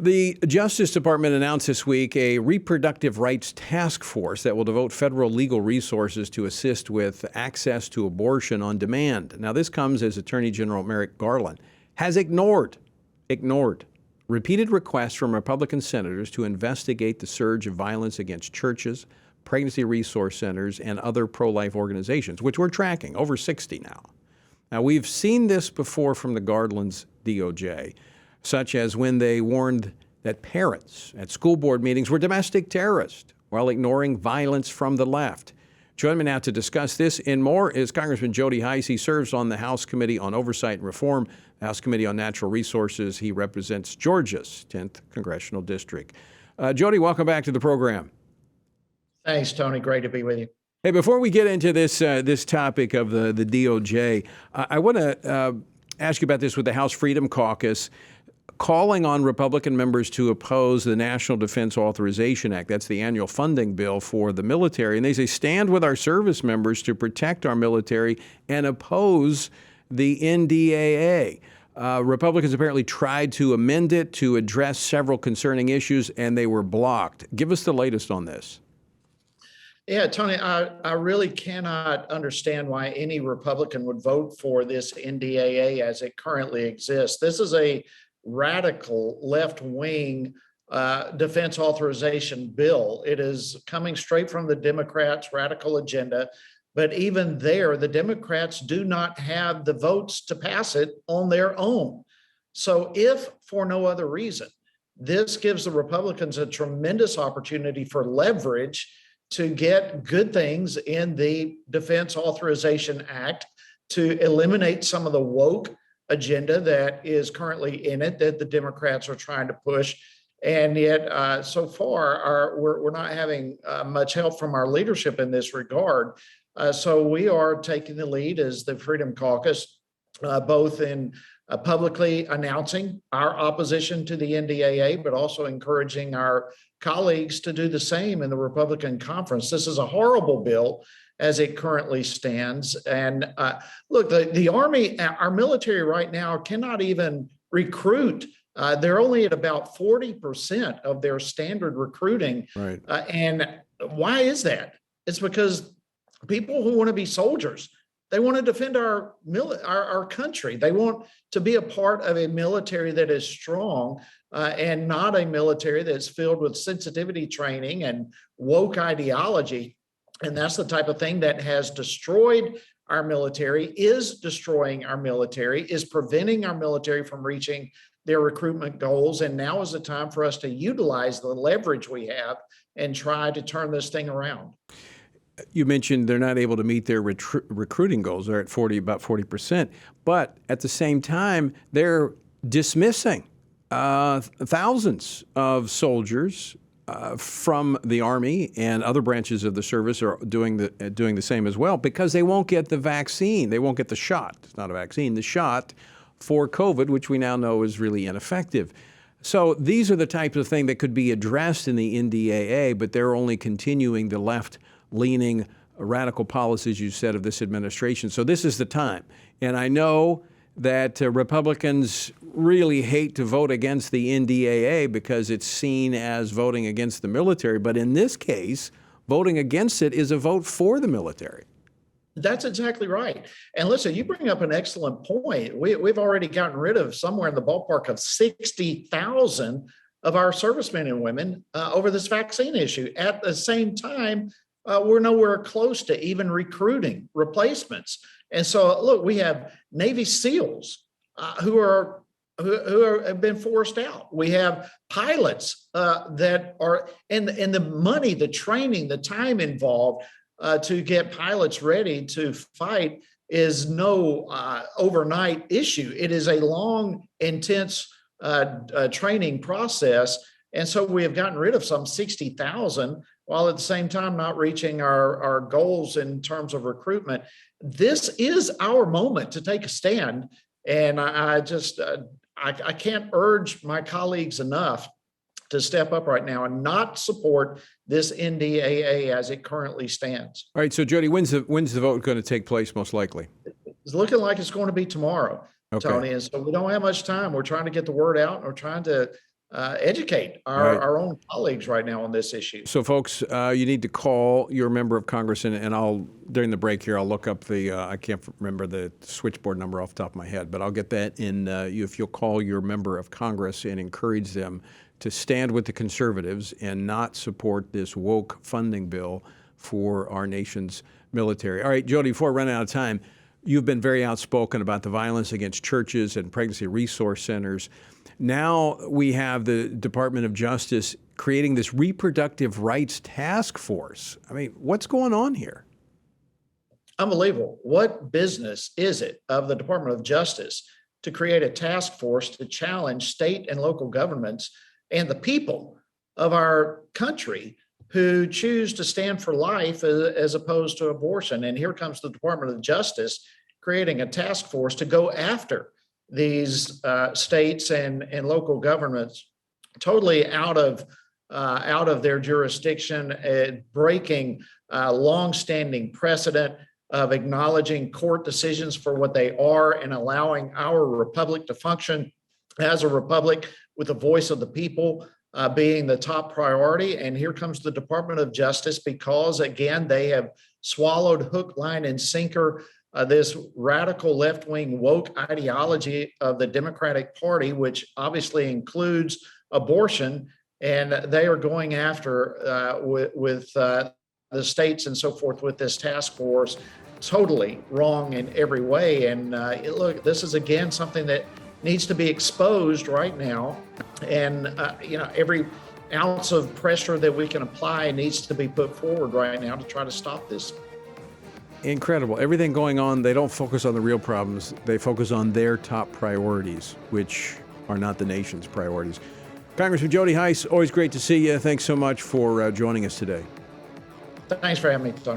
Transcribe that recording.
The Justice Department announced this week a reproductive rights task force that will devote federal legal resources to assist with access to abortion on demand. Now, this comes as Attorney General Merrick Garland has ignored repeated requests from Republican senators to investigate the surge of violence against churches, pregnancy resource centers, and other pro-life organizations, which we're tracking, over 60 now. Now, we've seen this before from the Garland's DOJ, such as when they warned that parents at school board meetings were domestic terrorists while ignoring violence from the left. Joining me now to discuss this and more is Congressman Jody Hice. He serves on the House Committee on Oversight and Reform, the House Committee on Natural Resources. He represents Georgia's 10th Congressional District. Jody, welcome back to the program. Thanks, Tony. Great to be with you. Hey, before we get into this topic of the DOJ, I want to ask you about this with the House Freedom Caucus calling on Republican members to oppose the National Defense Authorization Act. That's the annual funding bill for the military. And they say, stand with our service members to protect our military and oppose the NDAA. Republicans apparently tried to amend it to address several concerning issues, and they were blocked. Give us the latest on this. Yeah, Tony, I really cannot understand why any Republican would vote for this NDAA as it currently exists. This is a radical left-wing defense authorization bill. It is coming straight from the Democrats' radical agenda. But even there, the Democrats do not have the votes to pass it on their own. So if for no other reason, this gives the Republicans a tremendous opportunity for leverage to get good things in the Defense Authorization Act, to eliminate some of the woke agenda that is currently in it that the Democrats are trying to push. And yet, so far, we're not having much help from our leadership in this regard. So we are taking the lead as the Freedom Caucus, both in publicly announcing our opposition to the NDAA, but also encouraging our colleagues to do the same in the Republican conference. This is a horrible bill as it currently stands. And look, the Army, our military right now cannot even recruit. They're only at about 40% of their standard recruiting. Right. And why is that? It's because people who want to be soldiers, they want to defend our country. They want to be a part of a military that is strong and not a military that's filled with sensitivity training and woke ideology. And that's the type of thing that has destroyed our military, is destroying our military, is preventing our military from reaching their recruitment goals. And now is the time for us to utilize the leverage we have and try to turn this thing around. You mentioned they're not able to meet their recruiting goals. They're at about 40%. But at the same time, they're dismissing thousands of soldiers from the Army, and other branches of the service are doing the same as well, because they won't get the vaccine. They won't get the shot. It's not a vaccine, the shot for COVID, which we now know is really ineffective. So these are the types of things that could be addressed in the NDAA, but they're only continuing the left-leaning radical policies, you said, of this administration. So this is the time. And I know that Republicans really hate to vote against the NDAA because it's seen as voting against the military. But in this case, voting against it is a vote for the military. That's exactly right. And listen, you bring up an excellent point. We've already gotten rid of somewhere in the ballpark of 60,000 of our servicemen and women over this vaccine issue. At the same time, we're nowhere close to even recruiting replacements. And so, look, we have Navy SEALs who have been forced out. We have pilots that are, and the money, the training, the time involved to get pilots ready to fight is no overnight issue. It is a long, intense training process. And so we have gotten rid of some 60,000 while at the same time not reaching our goals in terms of recruitment. This is our moment to take a stand. And I can't urge my colleagues enough to step up right now and not support this NDAA as it currently stands. All right, so Jody, when's the vote going to take place most likely? It's looking like it's going to be tomorrow, okay, Tony. And so we don't have much time. We're trying to get the word out, and we're trying to educate Right. our own colleagues right now on this issue. So, folks, you need to call your member of Congress, and I'll, during the break here, I'll look up the, I can't remember the switchboard number off the top of my head, but I'll get that in, if you'll call your member of Congress and encourage them to stand with the conservatives and not support this woke funding bill for our nation's military. All right, Jody, before I run out of time, you've been very outspoken about the violence against churches and pregnancy resource centers. Now we have the Department of Justice creating this reproductive rights task force. I mean, what's going on here? Unbelievable. What business is it of the Department of Justice to create a task force to challenge state and local governments and the people of our country who choose to stand for life as opposed to abortion? And here comes the Department of Justice creating a task force to go after these states and local governments totally out of their jurisdiction, breaking longstanding precedent of acknowledging court decisions for what they are and allowing our republic to function as a republic with the voice of the people being the top priority. And here comes the Department of Justice because, again, they have swallowed hook, line, and sinker this radical left-wing woke ideology of the Democratic Party, which obviously includes abortion, and they are going after with the states and so forth with this task force. Totally wrong in every way. And look, this is again something that needs to be exposed right now, and every ounce of pressure that we can apply needs to be put forward right now to try to stop this. Incredible. Everything going on, they don't focus on the real problems. They focus on their top priorities, which are not the nation's priorities. Congressman Jody Hice, always great to see you. Thanks so much for joining us today. Thanks for having me, Tony.